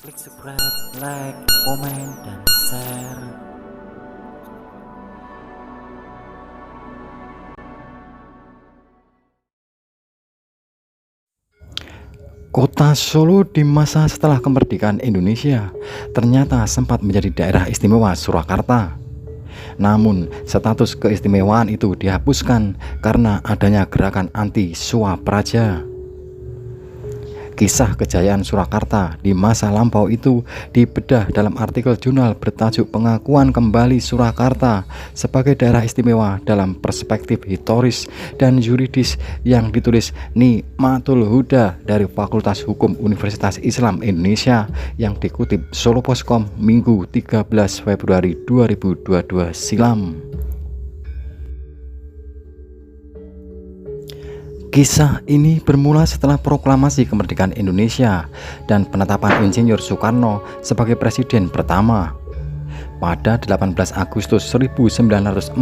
Klik subscribe, like, komen, dan share. Kota Solo di masa setelah kemerdekaan Indonesia ternyata sempat menjadi daerah istimewa Surakarta. Namun, status keistimewaan itu dihapuskan karena adanya gerakan anti Swapraja. Kisah kejayaan Surakarta di masa lampau itu dibedah dalam artikel jurnal bertajuk Pengakuan Kembali Surakarta sebagai Daerah Istimewa dalam Perspektif Historis dan Yuridis yang ditulis Nikmatul Huda dari Fakultas Hukum Universitas Islam Indonesia yang dikutip Solopos.com Minggu 13 Februari 2022 silam. Kisah ini bermula setelah proklamasi kemerdekaan Indonesia dan penetapan Insinyur Soekarno sebagai presiden pertama. Pada 18 Agustus 1945,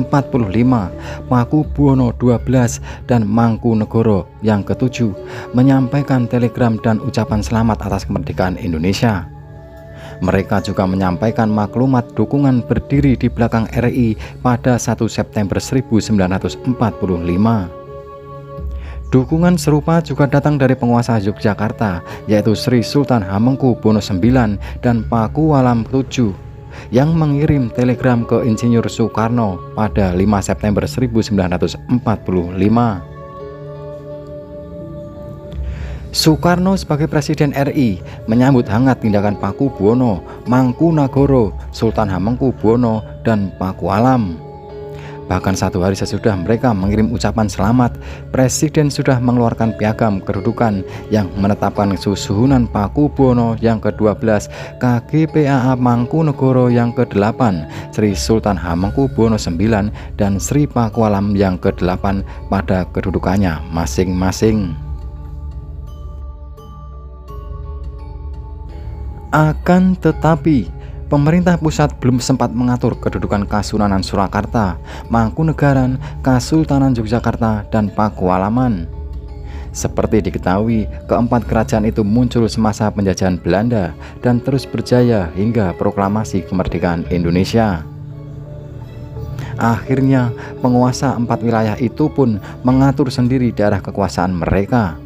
Pakubuwono XII dan Mangkunegoro yang ke-7 menyampaikan telegram dan ucapan selamat atas kemerdekaan Indonesia. Mereka juga menyampaikan maklumat dukungan berdiri di belakang RI pada 1 September 1945. Dukungan serupa juga datang dari penguasa Yogyakarta, yaitu Sri Sultan Hamengkubuwono IX dan Pakualam VII, yang mengirim telegram ke Insinyur Soekarno pada 5 September 1945. Soekarno sebagai Presiden RI menyambut hangat tindakan Pakubuwono, Mangkunagoro, Sultan Hamengkubuwono, dan Pakualam. Bahkan 1 hari sesudah mereka mengirim ucapan selamat, Presiden sudah mengeluarkan piagam kedudukan yang menetapkan Susuhunan Pakubuwono yang ke-12, KGPAA Mangkunegoro yang ke-8, Sri Sultan Hamengkubuwono IX, dan Sri Pakualam yang ke-8 pada kedudukannya masing-masing. Akan tetapi, pemerintah pusat belum sempat mengatur kedudukan Kasunanan Surakarta, Mangkunegaran, Kasultanan Yogyakarta, dan Pakualaman. Seperti diketahui, keempat kerajaan itu muncul semasa penjajahan Belanda dan terus berjaya hingga proklamasi kemerdekaan Indonesia. Akhirnya, penguasa 4 wilayah itu pun mengatur sendiri daerah kekuasaan mereka.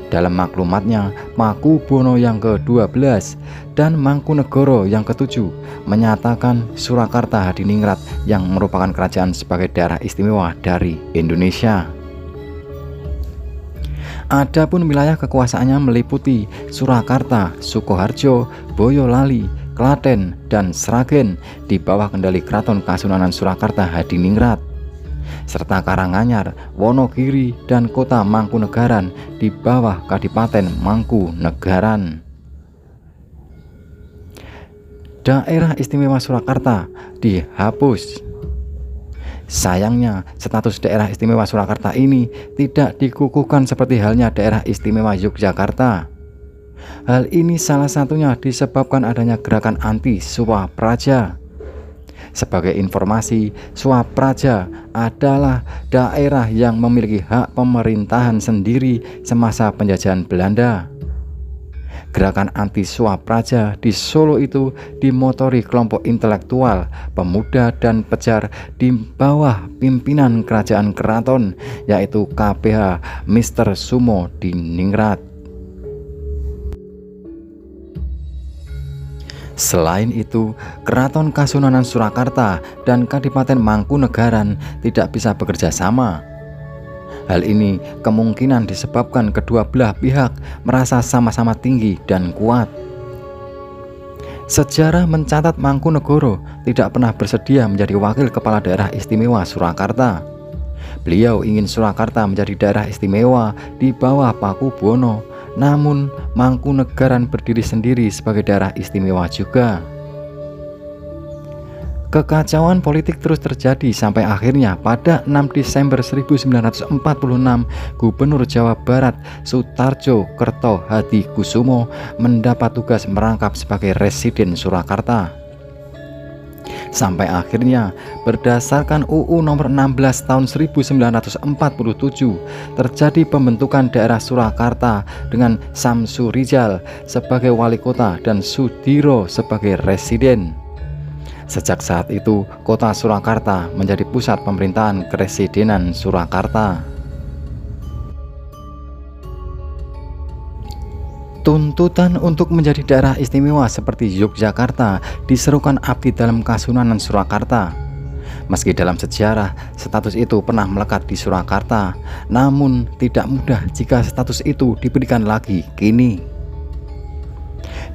Dalam maklumatnya, Pakubuwono yang ke-12 dan Mangkunegoro yang ke-7 menyatakan Surakarta Hadiningrat yang merupakan kerajaan sebagai daerah istimewa dari Indonesia. Adapun wilayah kekuasaannya meliputi Surakarta, Sukoharjo, Boyolali, Klaten, dan Sragen di bawah kendali Keraton Kasunanan Surakarta Hadiningrat, serta Karanganyar, Wonogiri, dan kota Mangkunegaran di bawah Kadipaten Mangkunegaran. Daerah Istimewa Surakarta dihapus. Sayangnya, status daerah istimewa Surakarta ini tidak dikukuhkan seperti halnya daerah istimewa Yogyakarta. Hal ini salah satunya disebabkan adanya gerakan anti Swapraja. Sebagai informasi, Swapraja adalah daerah yang memiliki hak pemerintahan sendiri semasa penjajahan Belanda. Gerakan anti Swapraja di Solo itu dimotori kelompok intelektual, pemuda, dan pejar di bawah pimpinan kerajaan keraton, yaitu KPH Mr. Sumo di Ningrat. Selain itu, Keraton Kasunanan Surakarta dan Kadipaten Mangkunegaran tidak bisa bekerja sama. Hal ini kemungkinan disebabkan kedua belah pihak merasa sama-sama tinggi dan kuat. Sejarah mencatat Mangkunegoro tidak pernah bersedia menjadi wakil kepala daerah istimewa Surakarta. Beliau ingin Surakarta menjadi daerah istimewa di bawah Pakubuwono, namun Mangkunegaran berdiri sendiri sebagai daerah istimewa juga. Kekacauan politik terus terjadi sampai akhirnya pada 6 Desember 1946 Gubernur Jawa Barat Sutarjo Kertohadikusumo mendapat tugas merangkap sebagai Residen Surakarta. Sampai akhirnya berdasarkan UU nomor 16 tahun 1947 terjadi pembentukan daerah Surakarta dengan Samsu Rizal sebagai wali kota dan Sudiro sebagai residen. Sejak saat itu, kota Surakarta menjadi pusat pemerintahan Keresidenan Surakarta. Tuntutan untuk menjadi daerah istimewa seperti Yogyakarta diserukan abdi dalam Kasunanan Surakarta. Meski dalam sejarah status itu pernah melekat di Surakarta, namun tidak mudah jika status itu diberikan lagi kini.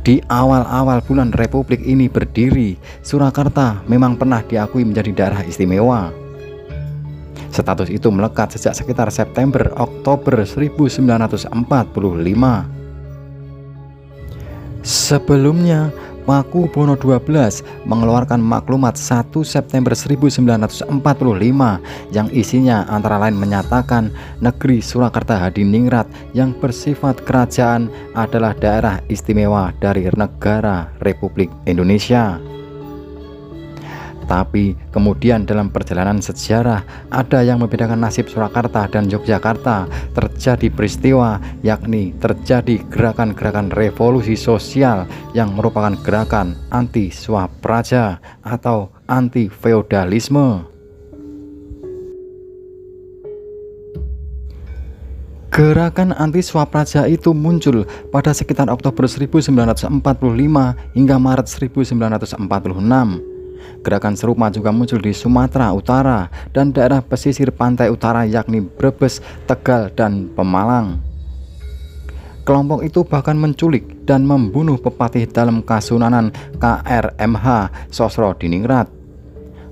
Di awal-awal bulan Republik ini berdiri, Surakarta memang pernah diakui menjadi daerah istimewa. Status itu melekat sejak sekitar September-Oktober 1945. Sebelumnya, Pakubuwono XII mengeluarkan maklumat 1 September 1945 yang isinya antara lain menyatakan negeri Surakarta Hadiningrat yang bersifat kerajaan adalah daerah istimewa dari negara Republik Indonesia. Tapi kemudian dalam perjalanan sejarah ada yang membedakan nasib Surakarta dan Yogyakarta. Terjadi peristiwa, yakni terjadi gerakan-gerakan revolusi sosial yang merupakan gerakan anti swapraja atau anti feodalisme. Gerakan anti swapraja itu muncul pada sekitar Oktober 1945 hingga Maret 1946. Gerakan serupa juga muncul di Sumatera Utara dan daerah pesisir pantai utara yakni Brebes, Tegal, dan Pemalang. Kelompok itu bahkan menculik dan membunuh Pepatih dalam Kasunanan KRMH Sosro Diningrat.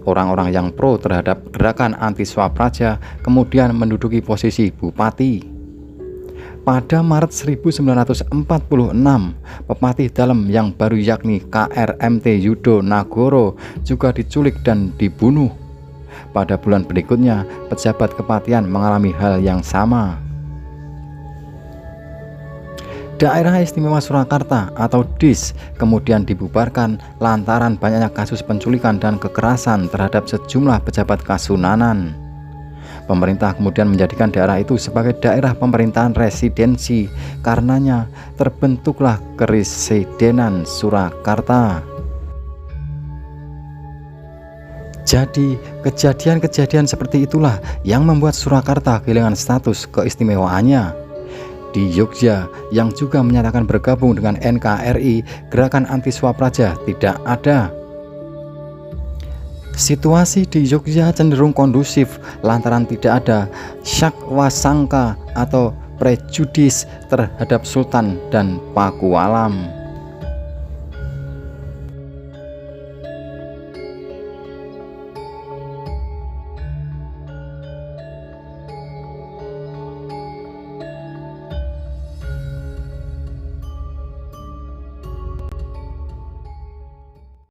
Orang-orang yang pro terhadap gerakan anti swapraja kemudian menduduki posisi bupati. Pada Maret 1946, Pepatih dalam yang baru yakni KRMT Yudo Nagoro juga diculik dan dibunuh. Pada bulan berikutnya, pejabat kepatian mengalami hal yang sama. Daerah Istimewa Surakarta atau DIS kemudian dibubarkan lantaran banyaknya kasus penculikan dan kekerasan terhadap sejumlah pejabat Kasunanan. Pemerintah kemudian menjadikan daerah itu sebagai daerah pemerintahan residensi. Karenanya terbentuklah Keresidenan Surakarta. Jadi kejadian-kejadian seperti itulah yang membuat Surakarta kehilangan status keistimewaannya. Di Yogyakarta yang juga menyatakan bergabung dengan NKRI, gerakan anti swapraja tidak ada. Situasi di Yogyakarta cenderung kondusif lantaran tidak ada syakwasangka atau prejudis terhadap Sultan dan Pakualam.